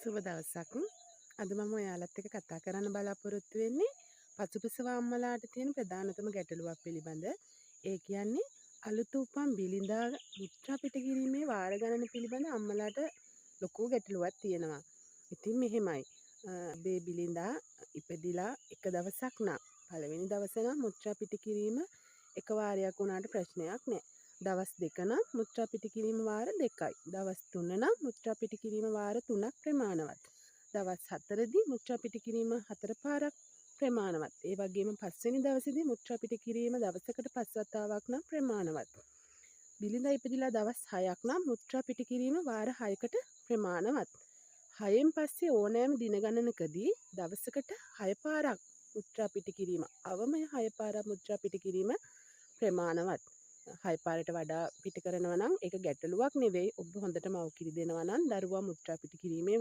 සුබ දවසක්. අද මම ඔයාලත් එක්ක කතා කරන්න බලාපොරොත්තු වෙන්නේ පසුපසව අම්මලාට තියෙන ප්‍රධානතම ගැටලුවක් පිළිබඳ. ඒ කියන්නේ අලුත උපන් බිලිඳා මුත්‍රා පිට කිරීමේ වාර ගණන පිළිබඳ අම්මලාට ලොකු ගැටලුවක් තියෙනවා. ඉතින් මෙහෙමයි. මේ බිලිඳා ඉපදිලා එක දවසක් නම් පළවෙනි දවස නම් මුත්‍රා පිට කිරීම එක වාරයක් වුණාට ප්‍රශ්නයක් නෑ. දවස් 2 නම් මුත්‍රා පිට කිරීම වාර 2යි. දවස් 3 නම් මුත්‍රා පිට කිරීම වාර 3ක් ප්‍රමාණවත්. දවස් 4දී මුත්‍රා පිට කිරීම 4 පාරක් ප්‍රමාණවත්. ඒ වගේම 5 වෙනි දවසේදී මුත්‍රා පිට කිරීම දවසකට 5 වතාවක් නම් ප්‍රමාණවත්. බිලිඳා ඉපදිලා දවස් 6ක් නම් මුත්‍රා පිට කිරීම වාර 6කට ප්‍රමාණවත්. 6න් පස්සේ ඕනෑම දින ගණනකදී දවසකට 6 පාරක් මුත්‍රා පිට කිරීම අවම 6 පාරක් මුත්‍රා පිට කිරීම ප්‍රමාණවත්. 6 පාරට වඩා පිට කරනවා නම් ඒක ගැටලුවක් නෙවෙයි. ඔබ හොඳට මව් කිරි දෙනවා නම් දරුවා මුත්‍රා පිට කිරීමේ